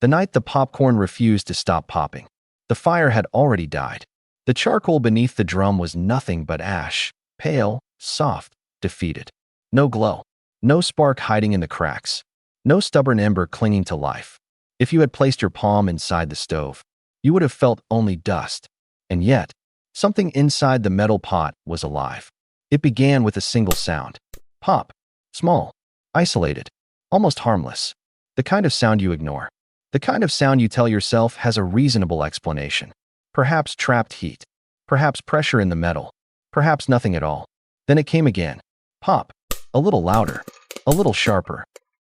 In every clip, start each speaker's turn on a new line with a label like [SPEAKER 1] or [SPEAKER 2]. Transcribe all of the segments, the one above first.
[SPEAKER 1] The night the popcorn refused to stop popping. The fire had already died. The charcoal beneath the drum was nothing but ash, pale, soft, defeated. No glow. No spark hiding in the cracks. No stubborn ember clinging to life. If you had placed your palm inside the stove, you would have felt only dust. And yet, something inside the metal pot was alive. It began with a single sound. Pop. Small. Isolated. Almost harmless. The kind of sound you ignore. The kind of sound you tell yourself has a reasonable explanation. Perhaps trapped heat. Perhaps pressure in the metal. Perhaps nothing at all. Then it came again. Pop. A little louder. A little sharper.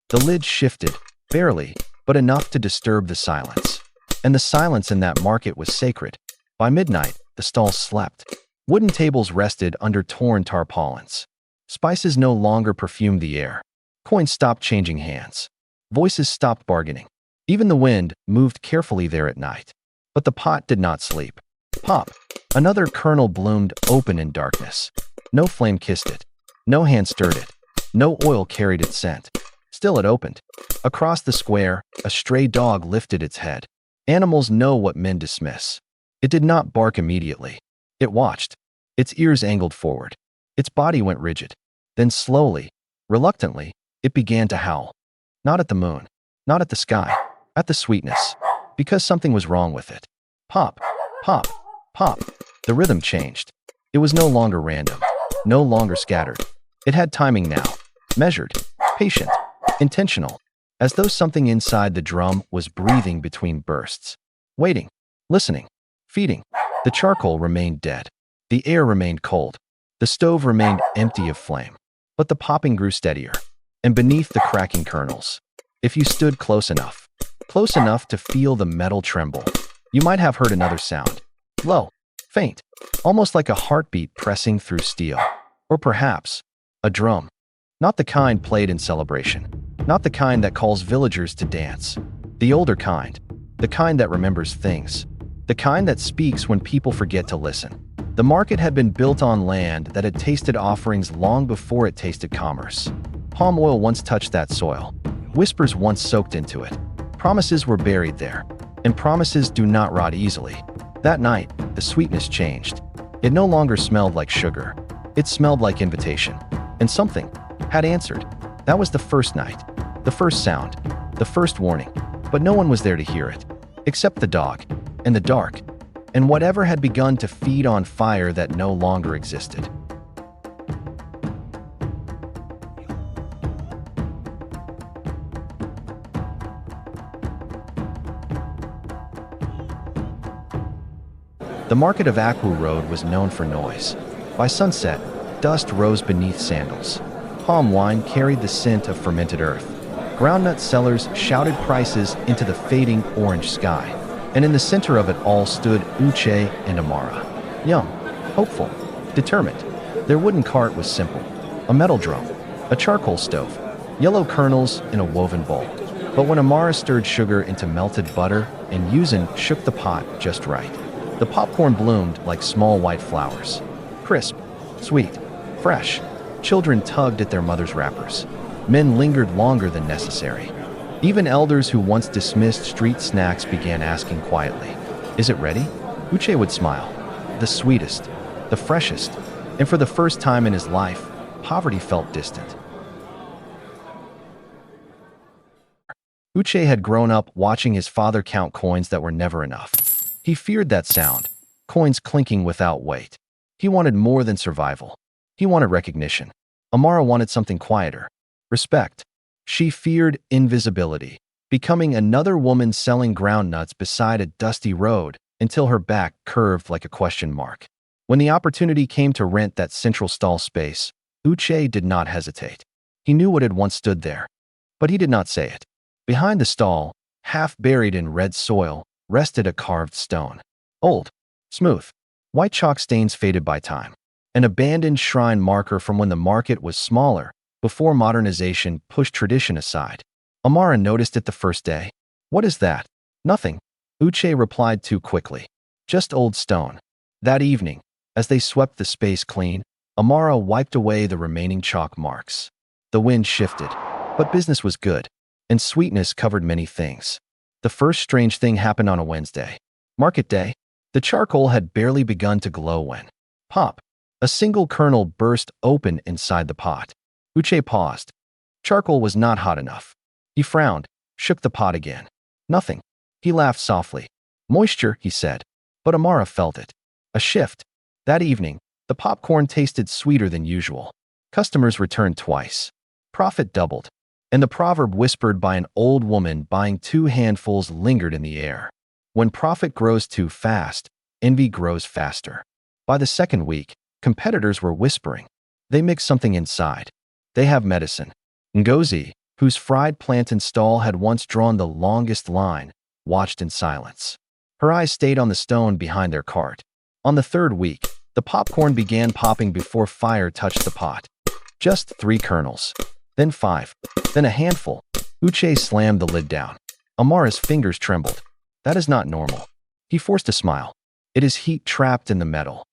[SPEAKER 1] The lid shifted, barely, but enough to disturb the silence. And the silence in that market was sacred. By midnight, the stalls slept. Wooden tables rested under torn tarpaulins. Spices no longer perfumed the air. Coins stopped changing hands. Voices stopped bargaining. Even the wind moved carefully there at night. But the pot did not sleep. Pop. Another kernel bloomed open in darkness. No flame kissed it. No hand stirred it. No oil carried its scent. Still it opened. Across the square, a stray dog lifted its head. Animals know what men dismiss. It did not bark immediately. It watched. Its ears angled forward. Its body went rigid. Then slowly, reluctantly, it began to howl. Not at the moon. Not at the sky. At the sweetness. Because something was wrong with it. Pop. Pop. Pop. The rhythm changed. It was no longer random. No longer scattered. It had timing now. Measured. Patient. Intentional. As though something inside the drum was breathing between bursts. Waiting. Listening. Feeding. The charcoal remained dead. The air remained cold. The stove remained empty of flame. But the popping grew steadier. And beneath the cracking kernels, if you stood close enough to feel the metal tremble, you might have heard another sound. Low. Faint. Almost like a heartbeat pressing through steel. Or perhaps, a drum. Not the kind played in celebration. Not the kind that calls villagers to dance. The older kind. The kind that remembers things. The kind that speaks when people forget to listen. The market had been built on land that had tasted offerings long before it tasted commerce. Palm oil once touched that soil. Whispers once soaked into it. Promises were buried there. And promises do not rot easily. That night, the sweetness changed. It no longer smelled like sugar. It smelled like invitation. And something had answered. That was the first night. The first sound. The first warning. But no one was there to hear it. Except the dog. And the dark. And whatever had begun to feed on fire that no longer existed. The market of Aqua Road was known for noise. By sunset, dust rose beneath sandals. Palm wine carried the scent of fermented earth. Groundnut sellers shouted prices into the fading orange sky. And in the center of it all stood Uche and Amara. Young, hopeful, determined. Their wooden cart was simple. A metal drum, a charcoal stove, yellow kernels in a woven bowl. But when Amara stirred sugar into melted butter and Yuzin shook the pot just right, the popcorn bloomed like small white flowers. Crisp, sweet, fresh. Children tugged at their mother's wrappers. Men lingered longer than necessary. Even elders who once dismissed street snacks began asking quietly, "Is it ready?" Uche would smile. The sweetest, the freshest, and for the first time in his life, poverty felt distant. Uche had grown up watching his father count coins that were never enough. He feared that sound, coins clinking without weight. He wanted more than survival. He wanted recognition. Amara wanted something quieter. Respect. She feared invisibility, becoming another woman selling groundnuts beside a dusty road until her back curved like a question mark. When the opportunity came to rent that central stall space, Uche did not hesitate. He knew what had once stood there, but he did not say it. Behind the stall, half buried in red soil, rested a carved stone. Old, smooth, white chalk stains faded by time. An abandoned shrine marker from when the market was smaller, before modernization pushed tradition aside. Amara noticed it the first day. "What is that?" "Nothing," Uche replied too quickly. "Just old stone." That evening, as they swept the space clean, Amara wiped away the remaining chalk marks. The wind shifted, but business was good, and sweetness covered many things. The first strange thing happened on a Wednesday. Market day. The charcoal had barely begun to glow when, pop, a single kernel burst open inside the pot. Uche paused. Charcoal was not hot enough. He frowned, shook the pot again. Nothing. He laughed softly. Moisture, he said. But Amara felt it. A shift. That evening, the popcorn tasted sweeter than usual. Customers returned twice. Profit doubled. And the proverb whispered by an old woman buying 2 handfuls lingered in the air. When profit grows too fast, envy grows faster. By the second week, competitors were whispering. They mix something inside. They have medicine. Ngozi, whose fried plantain stall had once drawn the longest line, watched in silence. Her eyes stayed on the stone behind their cart. On the third week, the popcorn began popping before fire touched the pot. Just 3 kernels. Then 5. Then a handful. Uche slammed the lid down. Amara's fingers trembled. That is not normal. He forced a smile. It is heat trapped in the metal.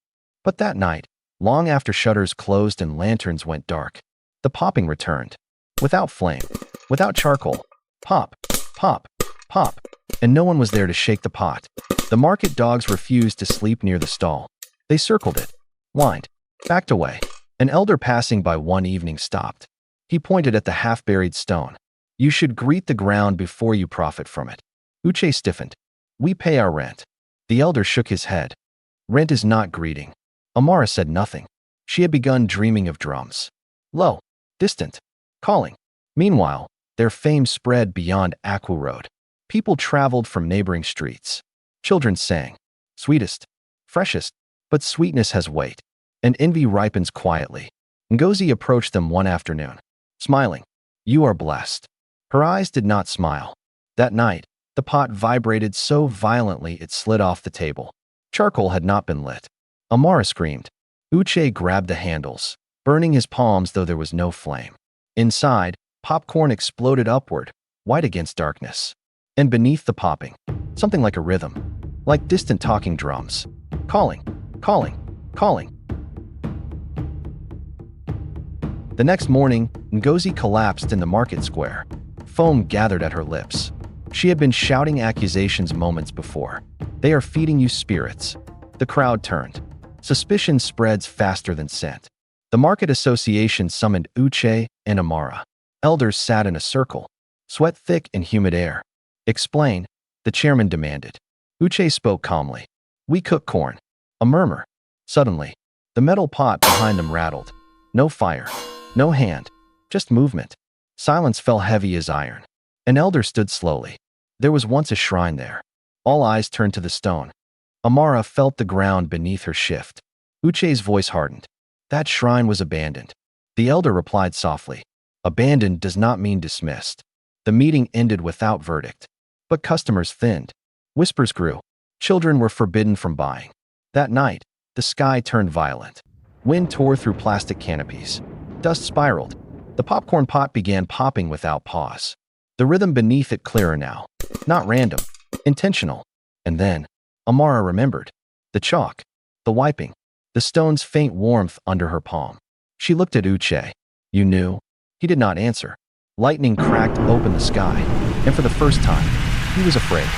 [SPEAKER 1] But that night, long after shutters closed and lanterns went dark, the popping returned. Without flame. Without charcoal. Pop. Pop. Pop. And no one was there to shake the pot. The market dogs refused to sleep near the stall. They circled it. Whined. Backed away. An elder passing by one evening stopped. He pointed at the half-buried stone. You should greet the ground before you profit from it. Uche stiffened. We pay our rent. The elder shook his head. Rent is not greeting. Amara said nothing. She had begun dreaming of drums. Low. Distant. Calling. Meanwhile, their fame spread beyond Aqua Road. People traveled from neighboring streets. Children sang. Sweetest. Freshest. But sweetness has weight. And envy ripens quietly. Ngozi approached them one afternoon. Smiling. You are blessed. Her eyes did not smile. That night, the pot vibrated so violently it slid off the table. Charcoal had not been lit. Amara screamed. Uche grabbed the handles, burning his palms though there was no flame. Inside, popcorn exploded upward, white against darkness. And beneath the popping, something like a rhythm, like distant talking drums. Calling, calling, calling. The next morning, Ngozi collapsed in the market square. Foam gathered at her lips. She had been shouting accusations moments before. They are feeding you spirits. The crowd turned. Suspicion spreads faster than scent. The market association summoned Uche and Amara. Elders sat in a circle, sweat thick in humid air. Explain, the chairman demanded. Uche spoke calmly. We cook corn. A murmur. Suddenly, the metal pot behind them rattled. No fire. No hand. Just movement. Silence fell heavy as iron. An elder stood slowly. There was once a shrine there. All eyes turned to the stone. Amara felt the ground beneath her shift. Uche's voice hardened. That shrine was abandoned. The elder replied softly. Abandoned does not mean dismissed. The meeting ended without verdict. But customers thinned. Whispers grew. Children were forbidden from buying. That night, the sky turned violent. Wind tore through plastic canopies. Dust spiraled. The popcorn pot began popping without pause. The rhythm beneath it clearer now. Not random. Intentional. And then, Amara remembered. The chalk. The wiping. The stone's faint warmth under her palm. She looked at Uche. You knew? He did not answer. Lightning cracked open the sky. And for the first time, he was afraid.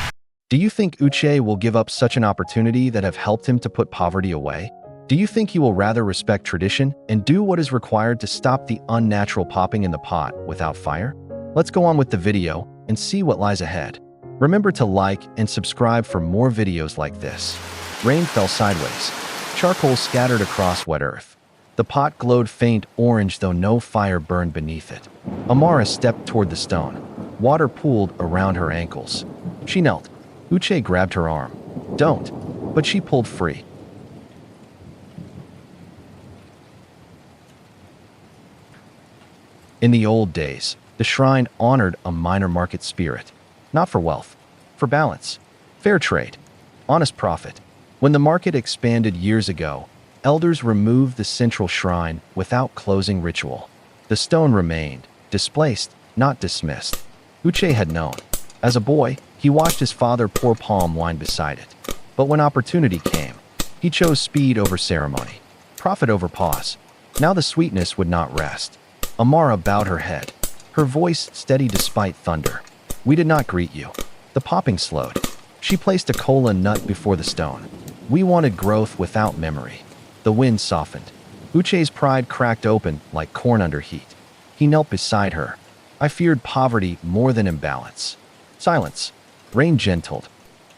[SPEAKER 1] Do you think Uche will give up such an opportunity that have helped him to put poverty away? Do you think he will rather respect tradition and do what is required to stop the unnatural popping in the pot without fire? Let's go on with the video and see what lies ahead. Remember to like and subscribe for more videos like this. Rain fell sideways. Charcoal scattered across wet earth. The pot glowed faint orange though no fire burned beneath it. Amara stepped toward the stone. Water pooled around her ankles. She knelt. Uche grabbed her arm. Don't. But she pulled free. In the old days, the shrine honored a minor market spirit. Not for wealth. For balance. Fair trade. Honest profit. When the market expanded years ago, elders removed the central shrine without closing ritual. The stone remained, displaced, not dismissed. Uche had known. As a boy, he watched his father pour palm wine beside it. But when opportunity came, he chose speed over ceremony, profit over pause. Now the sweetness would not rest. Amara bowed her head, her voice steady despite thunder. We did not greet you. The The popping slowed. She placed a cola nut before the stone. We wanted growth without memory. The wind softened. Uche's pride cracked open like corn under heat. He knelt beside her. I feared poverty more than imbalance. Silence. Rain gentled.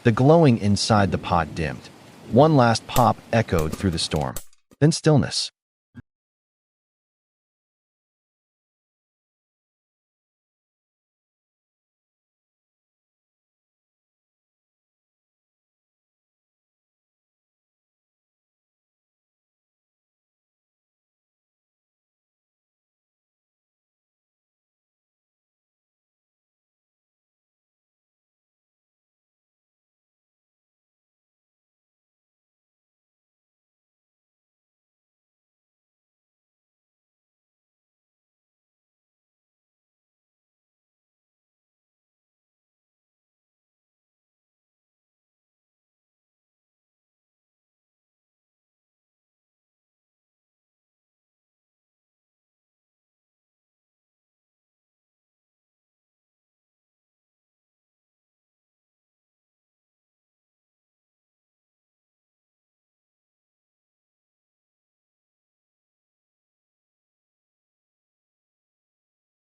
[SPEAKER 1] The glowing inside the pot dimmed. One last pop echoed through the storm. Then stillness.